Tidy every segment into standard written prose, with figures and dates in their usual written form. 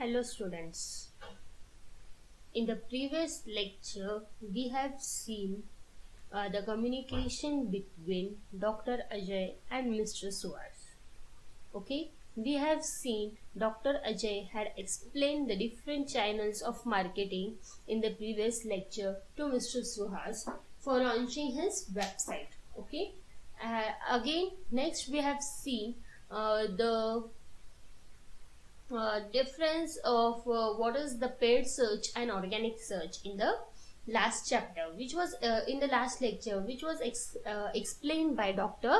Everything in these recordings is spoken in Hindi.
Hello students. In the previous lecture, we have seen the communication between Dr. Ajay and Mr. Suhas. Okay, we have seen Dr. Ajay had explained the different channels of marketing in the previous lecture to Mr. Suhas for launching his website. Okay, again, next we have seen the difference of what is the paid search and organic search in the last chapter, which was in the last lecture, which was explained by Dr.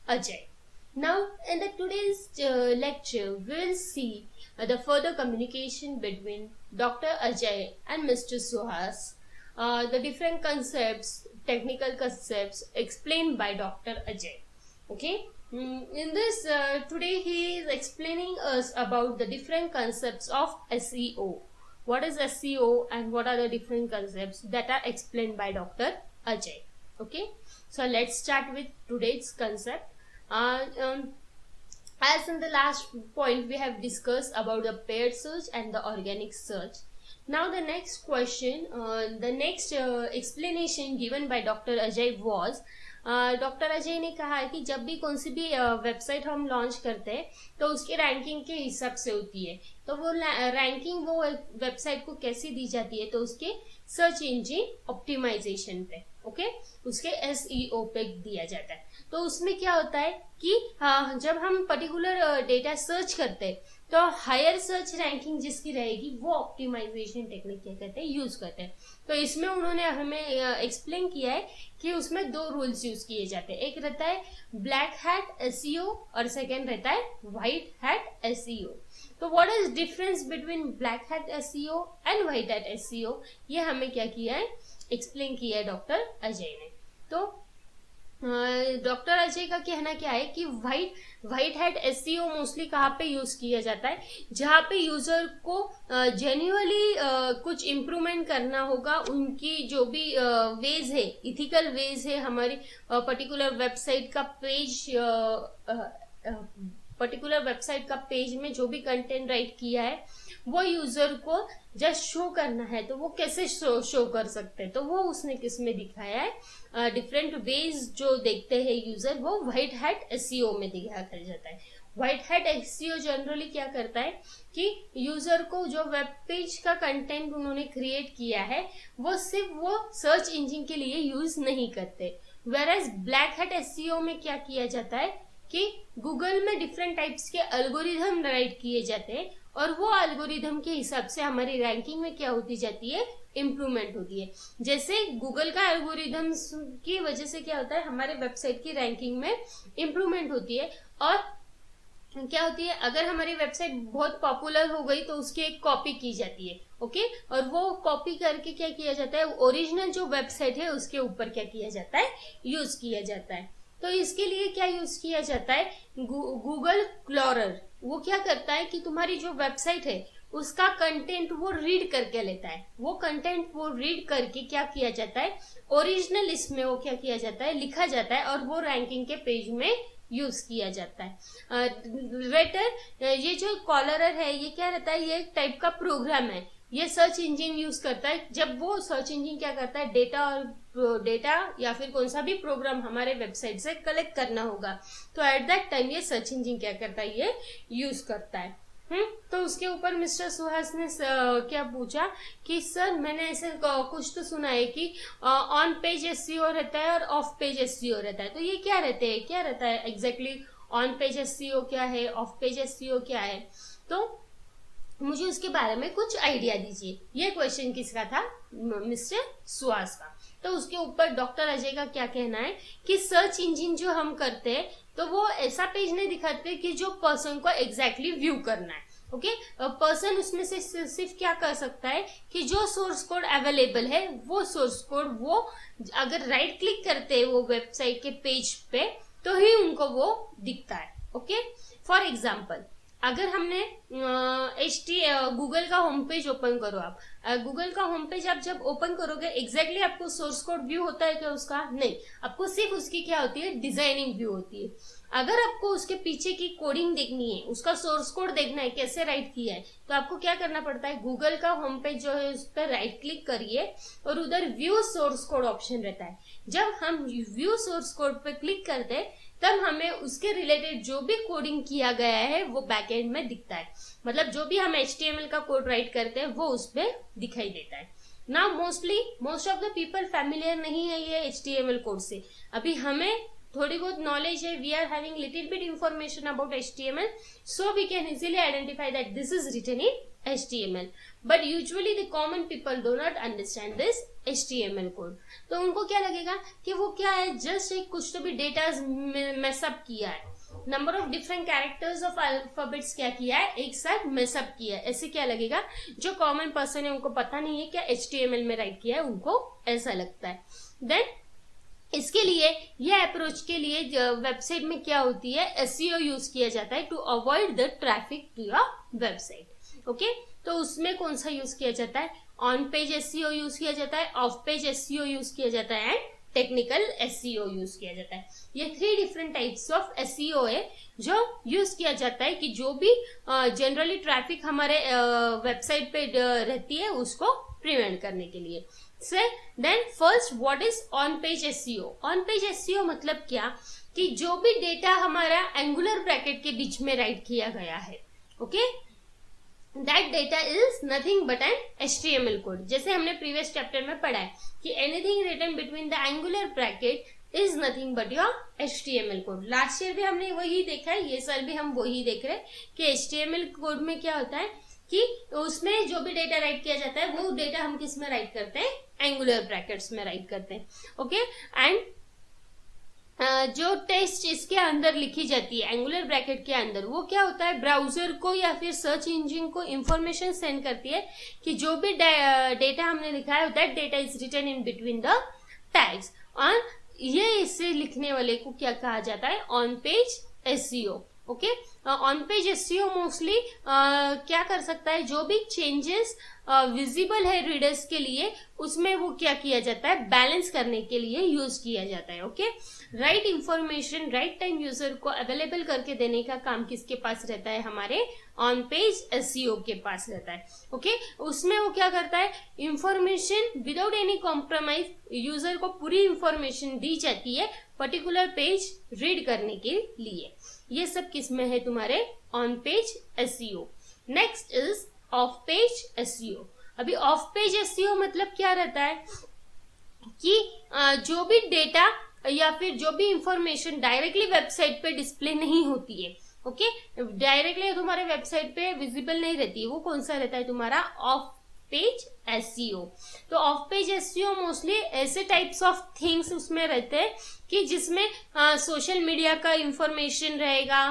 Ajay. Now in the today's lecture we will see the further communication between Dr. Ajay and Mr. Suhas, the different concepts, technical concepts explained by Dr. Ajay. Okay, in this today he is explaining us about the different concepts of SEO. What is SEO and what are the different concepts that are explained by Dr. Ajay. Okay, so let's start with today's concept. As in the last point we have discussed about the paid search and the organic search. Now the next question, the next explanation given by Dr. Ajay was, doctor Ajay ने कहा कि जब भी कौन सी भी वेबसाइट हम लॉन्च करते हैं तो उसकी रैंकिंग के हिसाब से होती है, तो वो रैंकिंग वो वेबसाइट को कैसे दी जाती है, तो उसके सर्च इंजन ऑप्टिमाइजेशन पे, ओके, उसके SEO पे दिया जाता है. तो उसमें क्या होता है कि जब हम पर्टिकुलर डेटा सर्च करते हैं तो हायर सर्च रैंकिंग जिसकी रहेगी वो ऑप्टिमाइजेशन टेक्निक क्या कहते हैं, यूज करते हैं. तो इसमें उन्होंने हमें एक्सप्लेन किया है कि उसमें दो रूल्स यूज किए जाते हैं. एक रहता है ब्लैक हैट SEO और सेकेंड रहता है व्हाइट हैट SEO. तो what is difference between black hat SEO and white hat SEO, ये हमें क्या किया है, एक्सप्लेन किया है डॉक्टर अजय ने. तो डॉक्टर अजय का कहना क्या है कि व्हाइट हैट SEO मोस्टली कहाँ पे यूज किया जाता है, जहाँ पे यूजर को जेन्युइनली कुछ इम्प्रूवमेंट करना होगा, उनकी जो भी वेज है, इथिकल वेज है, हमारी पर्टिकुलर वेबसाइट का पेज में जो भी कंटेंट राइट किया है वो यूजर को जस्ट शो करना है, तो वो कैसे शो कर सकते हैं, तो वो उसने किस में दिखाया है, डिफरेंट वेज जो देखते हैं यूजर वो व्हाइट हैट SEO में दिखा कर जाता है. व्हाइट हैट SEO जनरली क्या करता है कि यूजर को जो वेब पेज का कंटेंट उन्होंने क्रिएट किया है वो सिर्फ वो सर्च इंजन के लिए यूज नहीं करते. वेयरएज ब्लैक हैट SEO में क्या किया जाता है कि गूगल में डिफरेंट टाइप्स के एल्गोरिथम राइट किए जाते हैं और वो एल्गोरिथम के हिसाब से हमारी रैंकिंग में क्या होती जाती है, इम्प्रूवमेंट होती है. जैसे गूगल का एल्गोरिथम की वजह से क्या होता है, हमारे वेबसाइट की रैंकिंग में इम्प्रूवमेंट होती है. और क्या होती है, अगर हमारी वेबसाइट बहुत पॉपुलर हो गई तो उसकी एक कॉपी की जाती है, ओके, और वो कॉपी करके क्या किया जाता है, ओरिजिनल जो वेबसाइट है उसके ऊपर क्या किया जाता है, यूज किया जाता है. तो इसके लिए क्या यूज किया जाता है, गूगल क्लॉरर. वो क्या करता है कि तुम्हारी जो वेबसाइट है उसका कंटेंट वो रीड करके लेता है, वो कंटेंट वो रीड करके क्या किया जाता है, ओरिजिनल इसमें वो क्या किया जाता है, लिखा जाता है और वो रैंकिंग के पेज में यूज किया जाता है. ये जो कॉलरर है ये क्या रहता है, ये एक टाइप का प्रोग्राम है, ये सर्च इंजन यूज करता है. जब वो सर्च इंजन क्या करता है, डेटा या फिर कौन सा भी प्रोग्राम हमारे वेबसाइट से कलेक्ट करना होगा, तो एट दैट टाइम ये सर्च इंजन क्या करता है, ये यूज करता है. तो उसके ऊपर मिस्टर सुहास ने क्या पूछा कि सर मैंने ऐसे कुछ तो सुना है कि ऑन पेज SEO रहता है और ऑफ पेज SEO रहता है, तो ये क्या रहता है एग्जैक्टली, ऑन पेज SEO क्या है, ऑफ पेज SEO क्या है, तो मुझे उसके बारे में कुछ आइडिया दीजिए. ये क्वेश्चन किसका था, मिस्टर सुहास का. तो उसके ऊपर डॉक्टर अजय का क्या कहना है कि सर्च इंजन जो हम करते हैं तो वो ऐसा पेज नहीं दिखाते कि जो पर्सन को एग्जैक्टली व्यू करना है, ओके. पर्सन उसमें से सिर्फ क्या कर सकता है कि जो सोर्स कोड अवेलेबल है वो सोर्स कोड वो अगर राइट क्लिक करते हैं वो वेबसाइट के पेज पे तो ही उनको वो दिखता है, ओके. फॉर एग्जाम्पल, अगर हमने गूगल का होम पेज ओपन करो, आप गूगल का होम पेज आप जब ओपन करोगे एग्जैक्टली आपको सोर्स कोड व्यू होता है क्या उसका, नहीं, आपको सिर्फ उसकी क्या होती है, डिजाइनिंग व्यू होती है. अगर आपको उसके पीछे की कोडिंग देखनी है, उसका सोर्स कोड देखना है कैसे राइट किया है, तो आपको क्या करना पड़ता है, गूगल का होम पेज जो है उस पर राइट क्लिक करिए और उधर व्यू सोर्स कोड ऑप्शन रहता है। जब हम व्यू सोर्स कोड पे क्लिक करते हैं तब हमें उसके रिलेटेड जो भी कोडिंग किया गया है वो बैकएंड में दिखता है। मतलब जो भी हम HTML का कोड राइट करते हैं वो उस पर दिखाई देता है। Now most of the people familiar नहीं है ये HTML कोड से। अभी हमें थोड़ी बहुत नॉलेज है, we are having little bit information about HTML, so we can easily identify that this is written in HTML. But usually the common people do not understand this HTML code. तो उनको क्या लगेगा कि वो क्या है, जस्ट एक कुछ तो भी डेटा मैसअप किया है, number of different characters of alphabets क्या किया है, एक साथ मैसअप किया है, ऐसे क्या लगेगा। जो कॉमन पर्सन है उनको पता नहीं है क्या HTML में राइट किया है, उनको ऐसा लगता है। देन इसके लिए ये अप्रोच के लिए वेबसाइट में क्या होती है, SEO यूज किया जाता है to avoid the traffic to your website. Okay, तो उसमें कौन सा यूज किया जाता है, ऑन पेज SEO यूज किया जाता है, ऑफ पेज SEO यूज किया जाता है एंड टेक्निकल SEO यूज किया जाता है। ये 3 डिफरेंट टाइप्स ऑफ SEO है जो यूज किया जाता है कि जो भी जनरली ट्रैफिक हमारे वेबसाइट पे रहती है उसको प्रिवेंट करने के लिए। Then first, what is on page SEO। On page SEO मतलब क्या, कि जो भी डेटा हमारा एंगुलर ब्रैकेट के बीच में राइट किया गया है, okay, that data is nothing but an HTML code. जैसे हमने प्रीवियस चैप्टर में पढ़ा है कि anything written between the angular bracket is nothing but your HTML code. Last year भी हमने वही देखा है, ये साल भी हम वही देख रहे हैं कि HTML कोड में क्या होता है कि उसमें जो भी डेटा राइट किया जाता है वो डेटा हम किस में राइट करते हैं, एंगुलर ब्रैकेट्स में राइट करते हैं। ओके, एंड जो टेक्स्ट इसके अंदर लिखी जाती है एंगुलर ब्रैकेट के अंदर, वो क्या होता है, ब्राउजर को या फिर सर्च इंजन को इंफॉर्मेशन सेंड करती है कि जो भी डेटा हमने लिखा है that data is written in between the tags. और ये इसे लिखने वाले को क्या कहा जाता है, on page SEO। Okay, on page SEO mostly क्या कर सकता है, जो भी चेंजेस विजिबल है रीडर्स के लिए उसमें वो क्या किया जाता है, बैलेंस करने के लिए यूज किया जाता है। Okay, right information right time user को अवेलेबल करके देने का काम किसके पास रहता है, हमारे ऑन पेज SEO के पास रहता है। ओके, उसमें वो क्या करता है, information without any compromise user को पूरी इंफॉर्मेशन दी जाती है पर्टिकुलर पेज रीड करने के लिए। ये सब किस में है, तुम्हारे on page SEO। Next is of page SEO। अभी ऑफ पेज SEO मतलब क्या रहता है कि जो भी डेटा या फिर जो भी इंफॉर्मेशन डायरेक्टली वेबसाइट पे डिस्प्ले नहीं होती है, ओके, डायरेक्टली तुम्हारे वेबसाइट पे विजिबल नहीं रहती है, वो कौन सा रहता है, तुम्हारा ऑफ पेज SEO। तो ऑफ पेज SEO मोस्टली ऐसे टाइप्स ऑफ थिंग्स उसमें रहते हैं कि जिसमें सोशल मीडिया का इंफॉर्मेशन रहेगा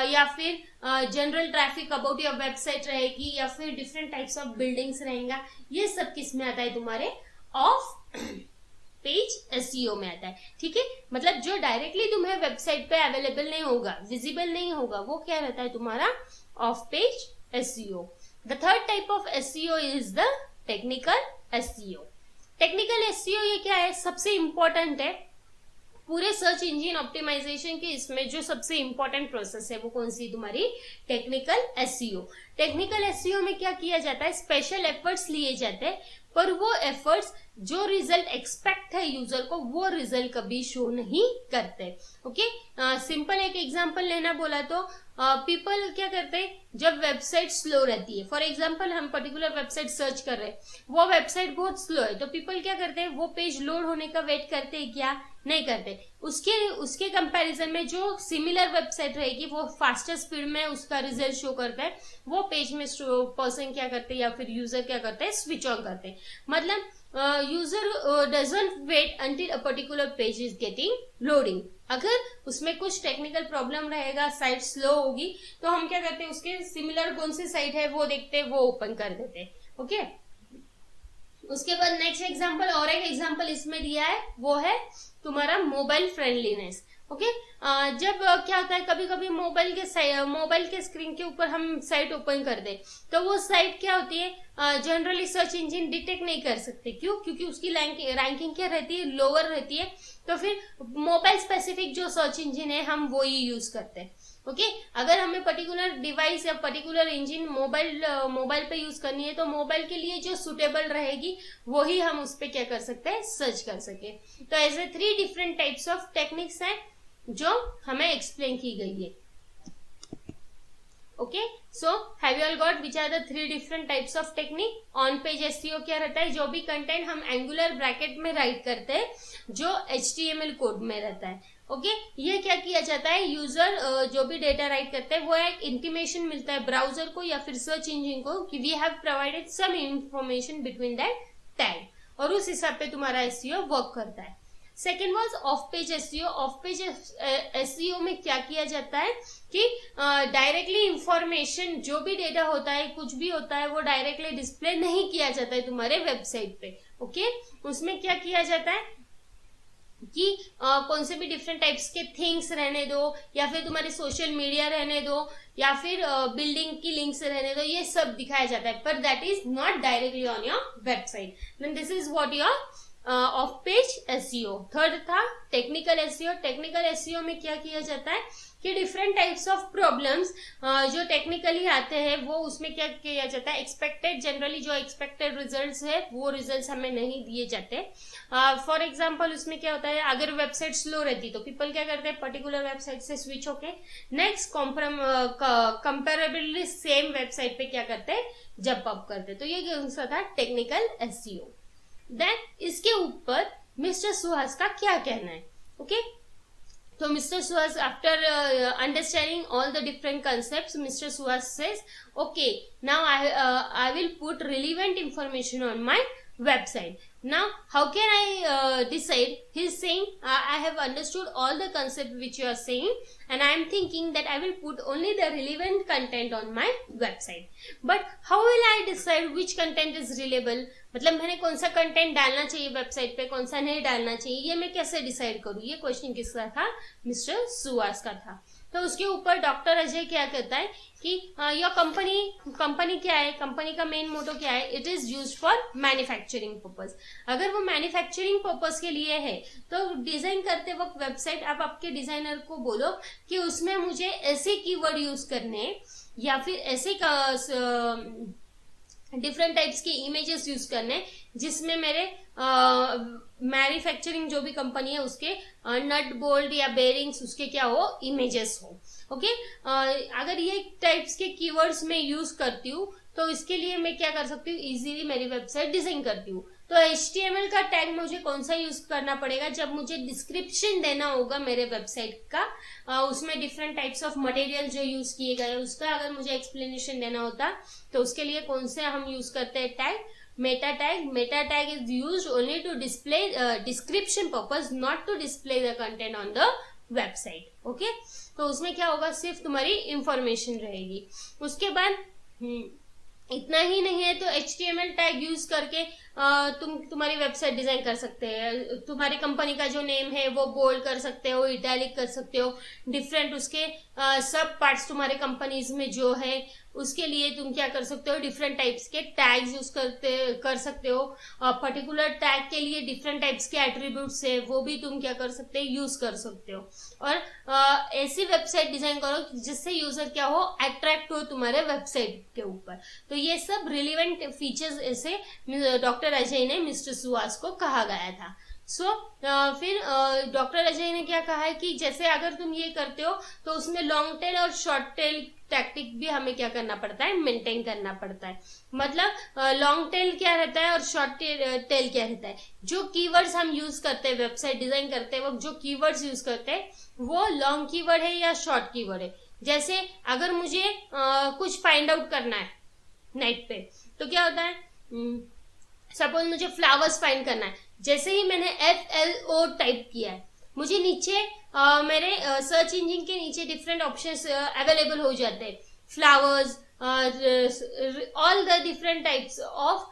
या फिर general traffic about your website रहेगी या फिर डिफरेंट टाइप्स ऑफ बिल्डिंग्स रहेगा। ये सब किस में आता है, तुम्हारे ऑफ पेज SEO में आता है। ठीक है, मतलब जो डायरेक्टली तुम्हें वेबसाइट पे अवेलेबल नहीं होगा, विजिबल नहीं होगा, वो क्या रहता है, तुम्हारा of page SEO। The third type of SEO is the technical SEO. Technical SEO ये क्या है, सबसे इम्पोर्टेंट है पूरे सर्च इंजन ऑप्टिमाइजेशन के। इसमें जो सबसे इम्पोर्टेंट प्रोसेस है वो कौन सी, तुम्हारी टेक्निकल SEO। टेक्निकल SEO में क्या किया जाता है, स्पेशल एफर्ट्स लिए जाते हैं, पर वो एफर्ट्स जो रिजल्ट एक्सपेक्ट है यूजर को वो रिजल्ट कभी शो नहीं करते। ओके, सिंपल एक एग्जांपल लेना बोला तो पीपल क्या करते हैं, जब वेबसाइट स्लो रहती है, फॉर एग्जांपल हम पर्टिकुलर वेबसाइट सर्च कर रहे हैं, वो वेबसाइट बहुत स्लो है, तो पीपल क्या करते हैं, वो पेज लोड होने का वेट करते हैं क्या, नहीं करते। उसके कंपैरिजन में जो सिमिलर वेबसाइट रहेगी वो फास्टर स्पीड में उसका रिजल्ट शो करता है, वो पेज में पर्सन क्या करते हैं या फिर यूजर क्या करते हैं, स्विच ऑन करते हैं। मतलब user doesn't wait until a particular page is getting loading. अगर उसमें कुछ टेक्निकल प्रॉब्लम रहेगा, साइट स्लो होगी, तो हम क्या करते हैं, उसके सिमिलर कौन सी साइट है वो देखते हैं, वो ओपन कर देते हैं। ओके, उसके बाद नेक्स्ट एग्जांपल, और एक एग्जांपल इसमें दिया है, वो है तुम्हारा मोबाइल फ्रेंडलीनेस। ओके जब क्या होता है, कभी कभी मोबाइल के स्क्रीन के ऊपर हम साइट ओपन कर दे तो वो साइट क्या होती है, जनरली सर्च इंजन डिटेक्ट नहीं कर सकते। क्यों? क्योंकि उसकी रैंकिंग क्या रहती है, लोअर रहती है। तो फिर मोबाइल स्पेसिफिक जो सर्च इंजन है हम वो ही यूज करते हैं। ओके अगर हमें पर्टिकुलर डिवाइस या पर्टिकुलर इंजन मोबाइल पे यूज करनी है तो मोबाइल के लिए जो सुटेबल रहेगी वो ही हम उस पे क्या कर सकते हैं, सर्च कर सके। तो ऐसे 3 डिफरेंट टाइप्स ऑफ टेक्निक्स हैं जो हमें एक्सप्लेन की गई है। Okay so have you all got which are the 3 different types of technique. On page SEO क्या रहता है, जो भी कंटेंट हम एंगुलर ब्रैकेट में राइट करते हैं जो HTML कोड में रहता है। ओके ये क्या किया जाता है, यूजर जो भी डेटा राइट करते हैं वो एक इंटीमेशन मिलता है ब्राउजर को या फिर सर्च इंजन को कि we have provided some information between that tag, और उस हिसाब पे तुम्हारा एसईओ वर्क करता है। Second was off page SEO. Off page SEO में क्या किया जाता है कि डायरेक्टली इंफॉर्मेशन जो भी डेटा होता है, कुछ भी होता है, वो डायरेक्टली डिस्प्ले नहीं किया जाता है तुम्हारे वेबसाइट पे। ओके उसमें क्या किया जाता है कि कौन से भी डिफरेंट टाइप्स के थिंग्स रहने दो या फिर तुम्हारी सोशल मीडिया रहने दो या फिर बिल्डिंग की लिंक्स रहने दो, ये सब दिखाया जाता है, पर that is not directly on your website. Then this is what your off page SEO. Third था टेक्निकल एसईओ। टेक्निकल एसईओ में क्या किया जाता है कि डिफरेंट टाइप्स ऑफ प्रॉब्लम्स जो टेक्निकली आते हैं वो उसमें क्या किया जाता है, एक्सपेक्टेड जनरली जो एक्सपेक्टेड रिजल्ट्स है वो रिजल्ट्स हमें नहीं दिए जाते। फॉर एग्जांपल उसमें क्या होता है, अगर वेबसाइट स्लो रहती तो पीपल क्या करते हैं, पर्टिकुलर वेबसाइट से स्विच होके नेक्स्ट कंपेरेबली सेम वेबसाइट पे क्या करते हैं, जंप अप करते। तो ये कौन सा था, टेक्निकल एसईओ। देन इसके ऊपर मिस्टर सुहास का क्या कहना है। Okay so Mr. Suhas, after understanding all the different concepts, Mr. Suhas says, okay, now I will put relevant information on my website. Now how can I decide? He's saying I have understood all the concept which you are saying and I am thinking that I will put only the relevant content on my website. But how will I decide which content is reliable? मतलब मैंने कौन सा कंटेंट डालना चाहिए वेबसाइट पे, कौन सा नहीं डालना चाहिए, ये मैं कैसे डिसाइड करूं? ये क्वेश्चन किसका था, मिस्टर सुहास का था। तो उसके ऊपर डॉक्टर अजय क्या कहता है कि योर कंपनी क्या है, कंपनी का मेन मोटो क्या है, it is used for manufacturing purpose. अगर वो मैन्युफैक्चरिंग पर्पस के लिए है तो डिजाइन करते वक्त वेबसाइट आप आपके डिजाइनर को बोलो कि उसमें मुझे ऐसे कीवर्ड यूज करने या फिर ऐसे डिफरेंट टाइप्स के इमेजेस यूज करने जिसमें मेरे मैन्युफैक्चरिंग जो भी कंपनी है उसके नट बोल्ट या बेरिंग्स उसके क्या हो, इमेजेस हो। ओके अगर ये टाइप्स के कीवर्ड्स में यूज करती हूँ तो इसके लिए मैं क्या कर सकती हूँ, इजीली मेरी वेबसाइट डिजाइन करती हूँ। तो HTML का टैग मुझे कौन सा यूज करना पड़ेगा, जब मुझे डिस्क्रिप्शन देना होगा मेरे वेबसाइट का, उसमें डिफरेंट टाइप्स ऑफ मटेरियल जो यूज किए गए उसका अगर मुझे एक्सप्लेनेशन देना होता तो उसके लिए कौन से हम यूज करते हैं tag, meta tag. Meta tag is used only to display description purpose, not to display the content on the website. Okay तो उसमें क्या होगा, सिर्फ तुम्हारी इंफॉर्मेशन रहेगी। उसके बाद इतना ही नहीं है तो HTML टैग यूज करके तुम्हारी वेबसाइट डिजाइन कर सकते हैं। तुम्हारी कंपनी का जो नेम है वो बोल्ड कर सकते हो, इटैलिक कर सकते हो, डिफरेंट उसके सब पार्ट्स तुम्हारे कंपनीज में जो है उसके लिए तुम क्या कर सकते हो, डिफरेंट टाइप्स के टैग्स यूज कर सकते हो। पर्टिकुलर टैग के लिए डिफरेंट टाइप्स के एट्रीब्यूट्स है वो भी तुम क्या कर सकते हो, यूज कर सकते हो। और ऐसी वेबसाइट डिजाइन करो जिससे यूजर क्या हो, अट्रैक्ट हो तुम्हारे वेबसाइट के ऊपर। तो ये सब रिलेवेंट फीचर्स ऐसे डॉक्टर अजय ने मिस्टर सुहास को कहा गया था। फिर डॉक्टर अजय ने क्या कहा है कि जैसे अगर तुम ये करते हो तो उसमें लॉन्ग टेल और शॉर्ट टेल टैक्टिक भी हमें क्या करना पड़ता है, मेंटेन करना पड़ता है। मतलब लॉन्ग टेल क्या रहता है और शॉर्ट टेल क्या रहता है। जो कीवर्ड्स हम यूज करते हैं वेबसाइट डिजाइन करते वक्त, जो कीवर्ड्स यूज करते हैं वो लॉन्ग कीवर्ड है या शॉर्ट कीवर्ड है। जैसे अगर मुझे कुछ फाइंड आउट करना है नेट पे तो क्या होता है, सपोज मुझे फ्लावर्स फाइंड करना है, जैसे ही मैंने FLO टाइप किया है मुझे नीचे मेरे सर्च इंजन के नीचे डिफरेंट ऑप्शंस अवेलेबल हो जाते हैं, flowers, all the different types of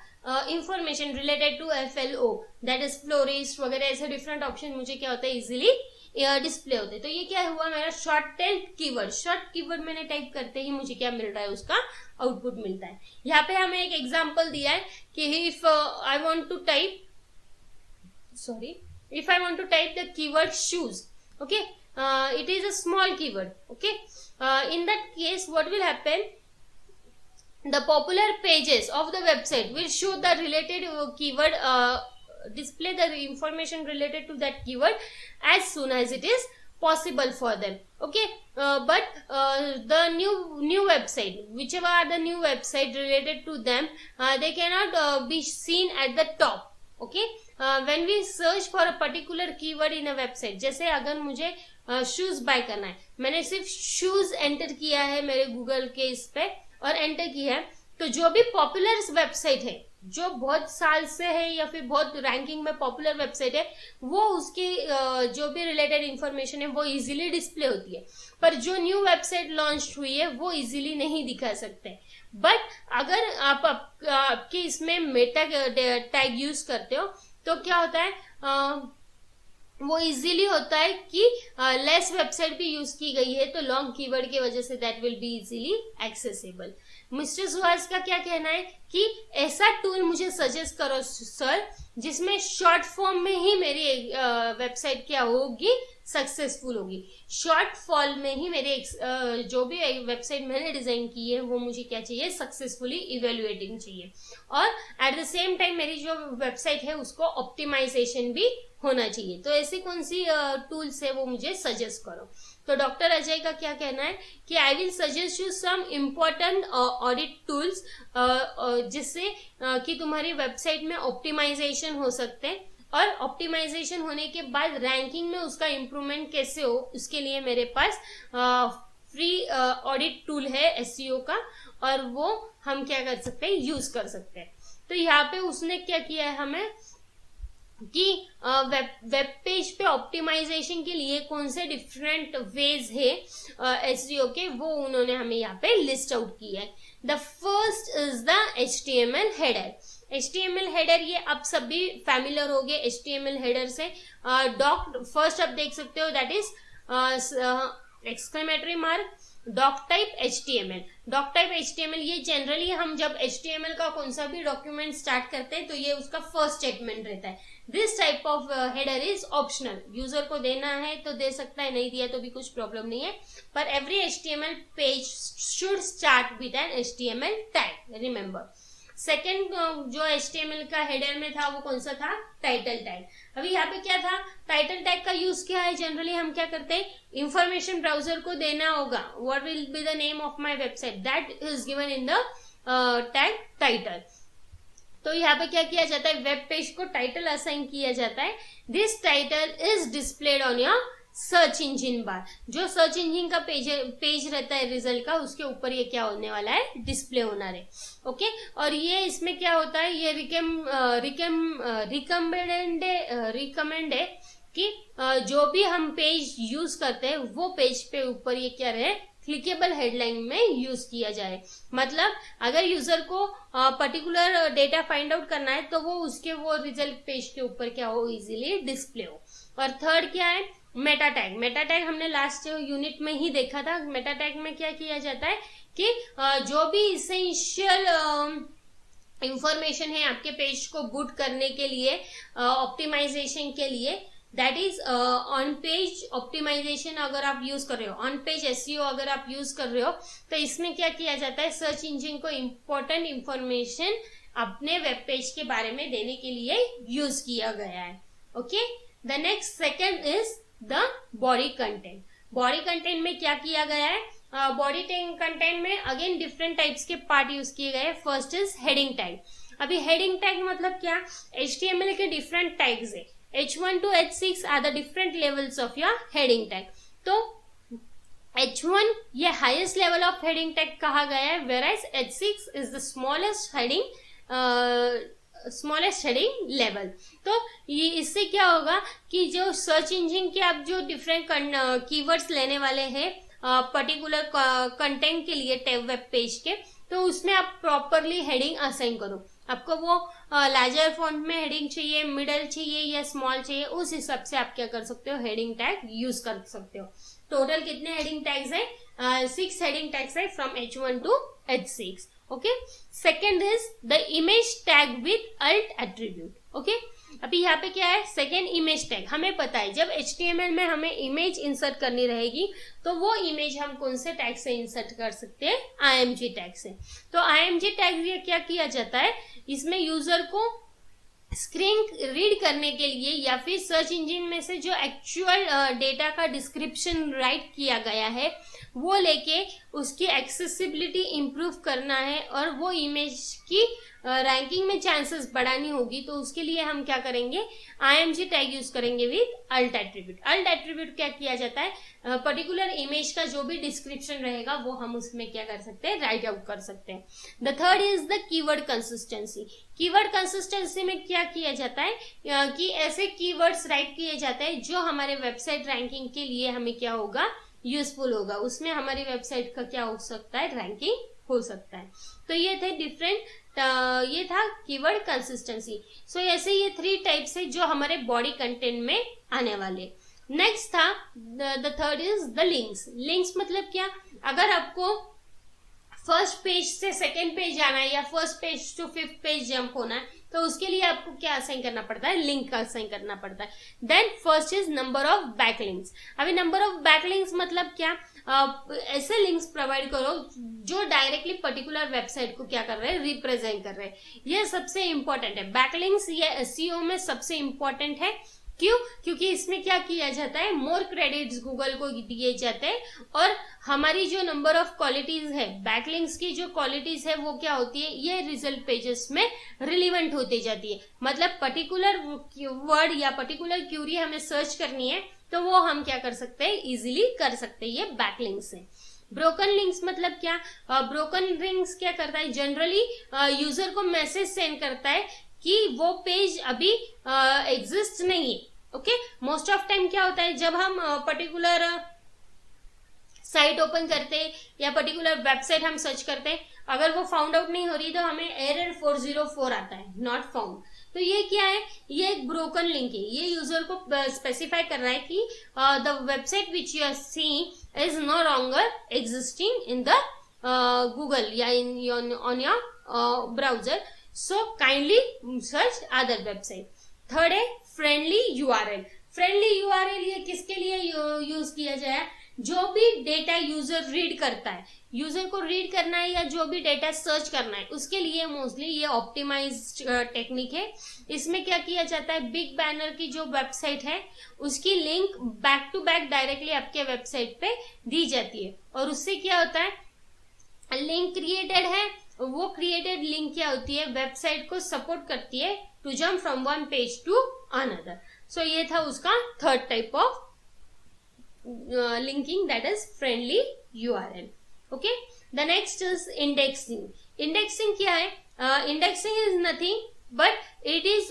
information related to FLO that is florist वगैरह, ऐसे डिफरेंट ऑप्शन मुझे क्या होता है, इजीली डिस्प्ले होते हैं। तो ये क्या हुआ मेरा short tail keyword. Short keyword मैंने टाइप करते ही मुझे क्या मिल रहा है, उसका आउटपुट मिलता है। यहाँ पे हमें एक एग्जांपल दिया है कि if I want to type the keyword shoes, okay, it is a small keyword, okay, in that case what will happen, the popular pages of the website will show the related keyword, display the information related to that keyword as soon as it is possible for them, okay, but the new website, whichever are the new website related to them, they cannot be seen at the top, okay. When we search for a particular keyword in a website, जैसे अगर मुझे शूज बाय करना है, मैंने सिर्फ शूज एंटर किया है मेरे गूगल के इस पे और एंटर किया है, तो जो भी पॉपुलर वेबसाइट है, जो बहुत साल से है या फिर बहुत रैंकिंग में पॉपुलर वेबसाइट है, वो उसकी जो भी रिलेटेड इंफॉर्मेशन है वो इजीली डिस्प्ले होती है। पर जो न्यू वेबसाइट लॉन्च हुई है वो इजीली नहीं दिखा सकते। बट अगर आपके इसमें मेटा टैग यूज करते हो तो क्या होता है, वो इजीली होता है कि लेस वेबसाइट भी यूज की गई है तो लॉन्ग कीवर्ड की वजह say that will be easily accessible. Mister Suhas का क्या कहना है कि ऐसा टूल मुझे सजेस्ट करो सर जिसमें शॉर्ट फॉर्म में ही मेरी वेबसाइट क्या होगी, सक्सेसफुल होगी। शॉर्ट फॉर्म में ही मेरे जो भी वेबसाइट मैंने डिजाइन की है वो मुझे क्या चाहिए, सक्सेसफुली इवेल्युएटिंग चाहिए, और एट द सेम टाइम मेरी जो वेबसाइट है उसको ऑप्टिमाइजेशन भी होना चाहिए। तो ऐसी कौन सी टूल्स है वो मुझे सजेस्ट करो। तो डॉक्टर अजय का क्या कहना है कि I will suggest you some important audit tools, जिससे कि तुम्हारी वेबसाइट में ऑप्टिमाइजेशन हो सकते हैं, और ऑप्टिमाइजेशन होने के बाद रैंकिंग में उसका इम्प्रूवमेंट कैसे हो उसके लिए मेरे पास फ्री ऑडिट टूल है एसईओ का, और वो हम क्या कर सकते हैं, यूज कर सकते हैं। तो यहाँ पे उसने क्या किया है हमें कि वेब पेज पे ऑप्टिमाइजेशन के लिए कौन से डिफरेंट वेज है एसईओ के, वो उन्होंने हमें यहाँ पे लिस्ट आउट किया है। The first is the HTML header. HTML header ये आप सभी फैमिलियर हो गए HTML हेडर से। डॉक फर्स्ट आप देख सकते हो, that is exclamatory mark doc type HTML। Doc type HTML ये जनरली हम जब HTML का कौन सा भी डॉक्यूमेंट स्टार्ट करते हैं तो ये उसका फर्स्ट स्टेटमेंट रहता है। This type of header is optional, user को देना है तो दे सकता है, नहीं दिया तो भी कुछ प्रॉब्लम नहीं है, पर every HTML page should start with an HTML tag, remember. Second जो HTML का हेडर में था वो कौन सा था, टाइटल टैग। अभी यहाँ पे क्या था, टाइटल टैग का यूज क्या है, जनरली हम क्या करते हैं, इंफॉर्मेशन ब्राउजर को देना होगा, what will be the name of my website, that is given in the tag title. तो यहाँ पे क्या किया जाता है, वेब पेज को टाइटल असाइन किया जाता है। This title is displayed on your search engine bar. जो सर्च इंजिन का पेज रहता है रिजल्ट का, उसके ऊपर ये क्या होने वाला है, डिस्प्ले होना है, ओके। और ये इसमें क्या होता है, ये रिकमेंड है कि जो भी हम पेज यूज करते हैं वो पेज पे ऊपर ये क्या रहे, क्लिकेबल हेडलाइन में यूज किया जाए। मतलब अगर यूजर को पर्टिकुलर डेटा फाइंड आउट करना है तो वो उसके वो रिजल्ट पेज के ऊपर क्या हो, इजीली डिस्प्ले हो। और थर्ड क्या है, मेटा टैग। मेटा टैग हमने लास्ट यूनिट में ही देखा था। मेटा टैग में क्या किया जाता है कि जो भी इसेंशियल इंफॉर्मेशन है आपके पेज को बूट करने के लिए, ऑप्टिमाइजेशन के लिए, that is on page optimisation अगर आप यूज कर रहे हो, ऑन पेज एसईओ अगर आप यूज कर रहे हो, तो इसमें क्या किया जाता है, सर्च इंजिन को इम्पोर्टेंट इंफॉर्मेशन अपने वेब पेज के बारे में देने के लिए यूज किया गया है, okay. The next second is the body content. Body content में क्या किया गया है, बॉडी कंटेंट में अगेन डिफरेंट टाइप्स के पार्ट यूज किए गए। First is heading tag. अभी हेडिंग टैग मतलब क्या, HTML के डिफरेंट टैग्स है, H1 to H6 are the different levels of your heading tag. तो H1 ये highest level of heading tag कहा गया है, whereas H6 is the smallest heading level. तो ये इससे क्या होगा कि जो सर्च इंजिन के आप जो डिफरेंट कीवर्ड्स लेने वाले हैं पर्टिकुलर कंटेंट के लिए वेब पेज के, तो उसमें आप प्रॉपरली हेडिंग असाइन करो। आपको वो लार्जर फॉन्ट में हेडिंग चाहिए, मिडल चाहिए या स्मॉल चाहिए, उस हिसाब से आप क्या कर सकते हो, हेडिंग टैग यूज कर सकते हो। टोटल कितने हेडिंग टैग्स है, 6 हेडिंग टैग्स है from H1 to H6। Okay, second is the image tag with alt attribute. Okay, अभी यहाँ पे क्या है, सेकेंड इमेज टैग। हमें पता है जब HTML में हमें इमेज इंसर्ट करनी रहेगी तो वो इमेज हम कौन से टैग से इंसर्ट कर सकते हैं, IMG टैग से। तो IMG टैग ये क्या किया जाता है, इसमें यूजर को स्क्रीन रीड करने के लिए या फिर सर्च इंजन में से जो एक्चुअल डेटा का डिस्क्रिप्शन राइट किया गया है वो लेके उसकी एक्सेसिबिलिटी इंप्रूव करना है और वो इमेज की रैंकिंग में चांसेस बढ़ानी होगी, तो उसके लिए हम क्या करेंगे, IMG टैग यूज करेंगे with alt attribute. alt attribute क्या किया जाता है, पर्टिकुलर इमेज का जो भी डिस्क्रिप्शन रहेगा वो हम उसमें क्या कर सकते हैं, राइट आउट कर सकते हैं। The third is the keyword consistency. Keyword consistency में क्या किया जाता है कि ऐसे कीवर्ड्स राइट किए जाते हैं जो हमारे वेबसाइट रैंकिंग के लिए हमें क्या होगा, यूजफुल होगा, उसमें हमारी वेबसाइट का क्या हो सकता है, रैंकिंग हो सकता है। तो ये थे डिफरेंट, ये था कीवर्ड कंसिस्टेंसी। सो ऐसे ये 3 टाइप्स है जो हमारे बॉडी कंटेंट में आने वाले। नेक्स्ट था the third is the links. Links मतलब क्या, अगर आपको फर्स्ट पेज से सेकेंड पेज जाना है या first page to 5th page jump होना है तो उसके लिए आपको क्या असाइन करना पड़ता है, लिंक का असाइन करना पड़ता है। Then first is number of backlinks. अभी नंबर ऑफ बैकलिंक्स मतलब क्या, ऐसे लिंक्स प्रोवाइड करो जो डायरेक्टली पर्टिकुलर वेबसाइट को क्या कर रहे हैं, रिप्रेजेंट कर रहे हैं। ये सबसे इंपॉर्टेंट है, बैकलिंक्स ये SEO में सबसे इंपॉर्टेंट है। क्यों, क्योंकि इसमें क्या किया जाता है, मोर क्रेडिट्स गूगल को दिए जाते हैं और हमारी जो नंबर ऑफ क्वालिटीज है, बैकलिंक्स की जो क्वालिटीज है वो क्या होती है, ये रिजल्ट पेजेस में रिलीवेंट होती जाती है। मतलब पर्टिकुलर वर्ड या पर्टिकुलर क्यूरी हमें सर्च करनी है तो वो हम क्या कर सकते हैं, इजिली कर सकते हैं ये बैकलिंक्स से। ब्रोकन लिंक्स मतलब क्या, ब्रोकन लिंक्स क्या करता है, जनरली यूजर को मैसेज सेंड करता है कि वो पेज अभी एग्जिस्ट नहीं है। ओके, मोस्ट ऑफ टाइम क्या होता है, जब हम पर्टिकुलर साइट ओपन करते हैं या पर्टिकुलर वेबसाइट हम सर्च करते हैं, अगर वो फाउंड आउट नहीं हो रही तो हमें एरर 404 आता है, नॉट फाउंड। तो ये क्या है, ये एक ब्रोकन लिंक है। ये यूजर को स्पेसिफाई कर रहा है कि the website which you are seeing is no longer existing in the Google या in on your browser, so kindly search other website. Third है फ्रेंडली URL। फ्रेंडली URL ये किसके लिए यूज किया जाए, जो भी डेटा यूजर रीड करता है, यूजर को रीड करना है या जो भी डेटा सर्च करना है उसके लिए मोस्टली ये ऑप्टिमाइज्ड टेक्निक है। इसमें क्या किया जाता है, बिग बैनर की जो वेबसाइट है उसकी link back to back directly आपके वेबसाइट पे दी जाती है और उससे क्या होता है, लिंक क्रिएटेड है, वो क्रिएटेड लिंक क्या होती है, वेबसाइट को सपोर्ट करती है to jump from one page to another. So ये था उसका third type of linking, that is friendly URL। Okay, the next is indexing. Indexing क्या है, indexing is nothing but it is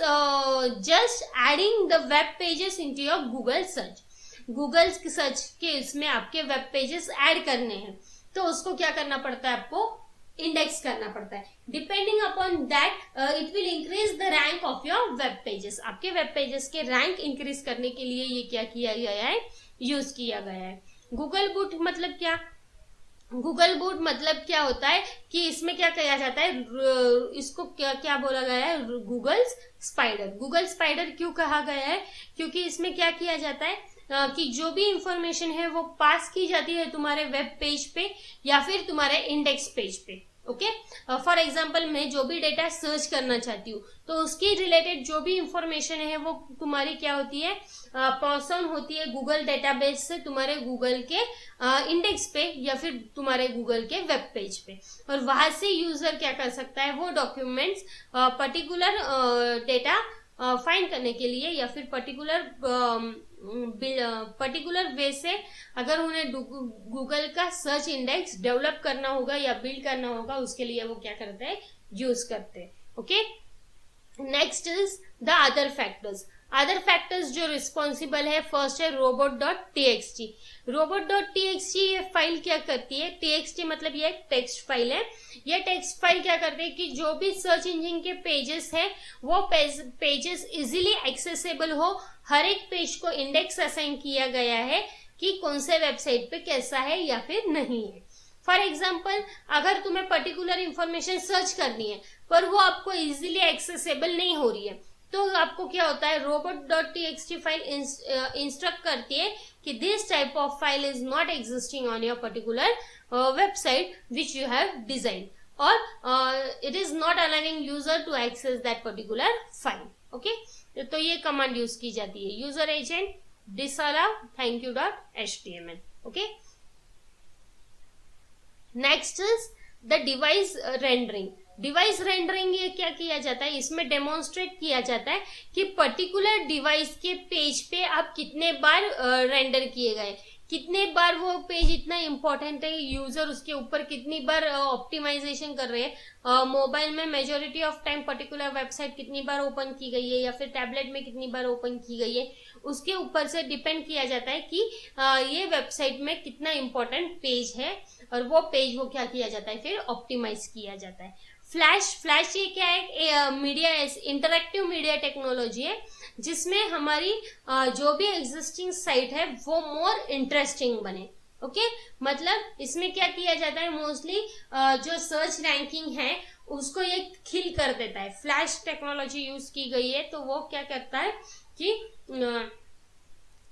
just adding the web pages into your Google search. Google search के इसमें आपके वेब पेजेस ऐड करने हैं तो उसको क्या करना पड़ता है, आपको इंडेक्स करना पड़ता है। Depending upon that it will increase the rank of your web pages. आपके वेब पेजेस के रैंक इंक्रीज करने के लिए ये क्या किया गया है, यूज किया गया है। गूगल बूट मतलब क्या, गूगल बूट मतलब क्या होता है कि इसमें क्या किया जाता है, इसको क्या क्या बोला गया है, गूगल स्पाइडर। गूगल स्पाइडर क्यों कहा गया है, क्योंकि इसमें क्या किया जाता है कि जो भी इंफॉर्मेशन है वो पास की जाती है तुम्हारे वेब पेज पे या फिर तुम्हारे इंडेक्स पेज पे। ओके, फॉर एग्जांपल मैं जो भी डेटा सर्च करना चाहती हूँ तो उसकी रिलेटेड जो भी इंफॉर्मेशन है वो तुम्हारी क्या होती है, पास ऑन होती है गूगल डेटाबेस से तुम्हारे गूगल के इंडेक्स पे या फिर तुम्हारे गूगल के वेब पेज पे, और वहां से यूजर क्या कर सकता है, वो डॉक्यूमेंट्स पर्टिकुलर डेटा फाइंड करने के लिए या फिर पर्टिकुलर वे से अगर उन्हें गूगल का सर्च इंडेक्स डेवलप करना होगा या बिल्ड करना होगा उसके लिए वो क्या करते हैं, यूज करते हैं। Okay, next is the other factors. Other factors जो रिस्पॉन्सिबल है, फर्स्ट है robot.txt। robot.txt ये फाइल क्या करती है, txt मतलब ये एक टेक्स्ट फाइल है। ये टेक्स्ट फाइल क्या करती है कि जो भी सर्च इंजन के पेजेस है वो पेजेस इजीली एक्सेसिबल हो। हर एक पेज को इंडेक्स असाइन किया गया है कि कौन से वेबसाइट पे कैसा है या फिर नहीं है। फॉर एग्जाम्पल, अगर तुम्हें पर्टिकुलर इंफॉर्मेशन सर्च करनी है पर वो आपको इजीली एक्सेसिबल नहीं हो रही है, तो आपको क्या होता है, robot.txt फाइल इंस्ट्रक्ट करती है कि this type of file is not existing on your particular website which you have design, और it is not allowing user to access that particular file. Okay, तो ये कमांड यूज की जाती है, user agent disallow thankyou.html। Okay, next is the device rendering. Device rendering ये क्या किया जाता है, इसमें डेमोन्स्ट्रेट किया जाता है कि पर्टिकुलर डिवाइस के पेज पे आप कितने बार रेंडर किए गए, कितने बार वो पेज इतना इंपॉर्टेंट है, यूजर उसके ऊपर कितनी बार ऑप्टिमाइजेशन कर रहे हैं। मोबाइल में majority of time particular website कितनी बार ओपन की गई है या फिर टैबलेट में कितनी बार ओपन की गई है, उसके ऊपर से डिपेंड किया जाता है कि ये वेबसाइट में कितना इंपॉर्टेंट पेज है, और वो पेज वो क्या किया जाता है, फिर ऑप्टिमाइज किया जाता है। फ्लैश ये क्या है, मीडिया इंटरैक्टिव मीडिया टेक्नोलॉजी है जिसमें हमारी जो भी एग्जिस्टिंग साइट है वो मोर इंटरेस्टिंग बने। ओके, मतलब इसमें क्या किया जाता है, मोस्टली जो सर्च रैंकिंग है उसको ये खिल कर देता है। फ्लैश टेक्नोलॉजी यूज की गई है, तो वो क्या करता है कि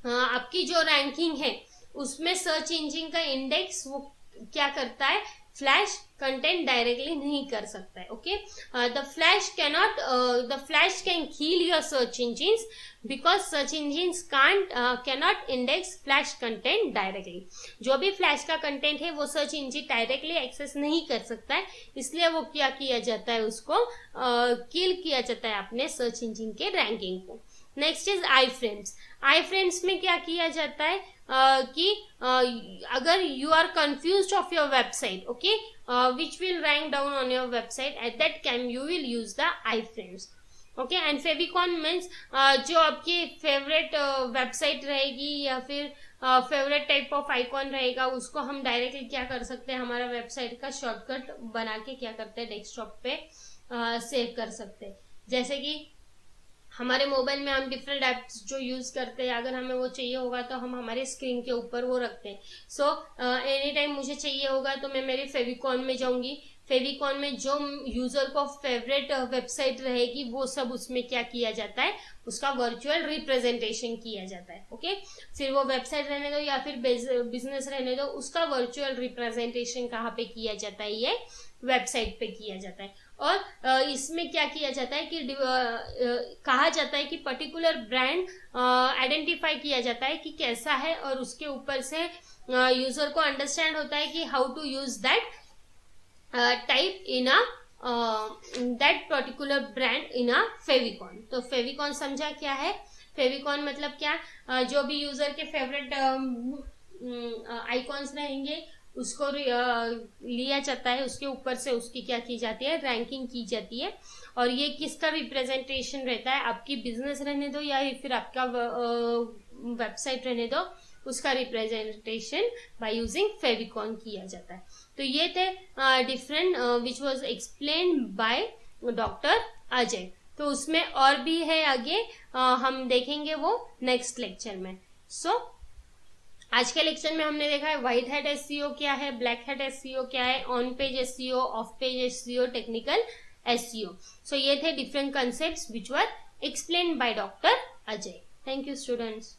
आपकी जो रैंकिंग है उसमें सर्च इंजन का इंडेक्स वो क्या करता है, फ्लैश कंटेंट डायरेक्टली नहीं कर सकता है। Okay, the flash can kill your search engines because search engines cannot index flash content directly. जो भी फ्लैश का कंटेंट है वो सर्च इंजिन डायरेक्टली एक्सेस नहीं कर सकता है, इसलिए वो क्या किया जाता है, उसको किल किया जाता है अपने सर्च इंजिन के रैंकिंग को। Next is iframes. Iframes में क्या किया जाता है कि अगर you are confused of your website, okay, which will rank down on your website, at that time you will use the iframes. Okay, and favicon means जो आपकी फेवरेट वेबसाइट रहेगी या फिर फेवरेट टाइप ऑफ आइकॉन रहेगा, उसको हम डायरेक्टली क्या कर सकते हैं, हमारा वेबसाइट का शॉर्टकट बना के क्या करते हैं, डेस्कटॉप पे सेव कर सकते हैं। जैसे कि हमारे मोबाइल में हम डिफरेंट एप्स जो यूज करते हैं, अगर हमें वो चाहिए होगा तो हम हमारे स्क्रीन के ऊपर वो रखते हैं। सो एनी टाइम मुझे चाहिए होगा तो मैं मेरे फेविकॉन में जाऊंगी, फेविकॉन में जो यूजर को फेवरेट वेबसाइट रहेगी वो सब उसमें क्या किया जाता है, उसका वर्चुअल रिप्रेजेंटेशन किया जाता है। ओके, फिर वो वेबसाइट रहने दो या फिर बिजनेस रहने दो, उसका वर्चुअल रिप्रेजेंटेशन कहाँ पे किया जाता है, ये वेबसाइट पे किया जाता है। और इसमें क्या किया जाता है कि कहा जाता है कि पर्टिकुलर ब्रांड आइडेंटिफाई किया जाता है कि कैसा है, और उसके ऊपर से यूजर को अंडरस्टैंड होता है कि how to use that type in that particular brand in a favicon. तो फेविकॉन समझा क्या है, फेविकॉन मतलब क्या, जो भी यूजर के फेवरेट आइकॉन्स रहेंगे उसको लिया जाता है, उसके ऊपर से उसकी क्या की जाती है, रैंकिंग की जाती है। और ये किसका रिप्रेजेंटेशन रहता है, आपकी बिजनेस रहने दो या फिर आपका वेबसाइट रहने दो, उसका रिप्रेजेंटेशन बाय यूजिंग फेविकॉन किया जाता है। तो ये थे different which was explained by doctor Ajay. तो उसमें और भी है आगे, हम देखेंगे वो नेक्स्ट लेक्चर में। सो आज के लेक्चर में हमने देखा है व्हाइट हैट एसईओ क्या है, ब्लैक हैट एसईओ क्या है, on page SEO, off page SEO, technical SEO. So ये थे different concepts which were explained by doctor Ajay. Thank you students.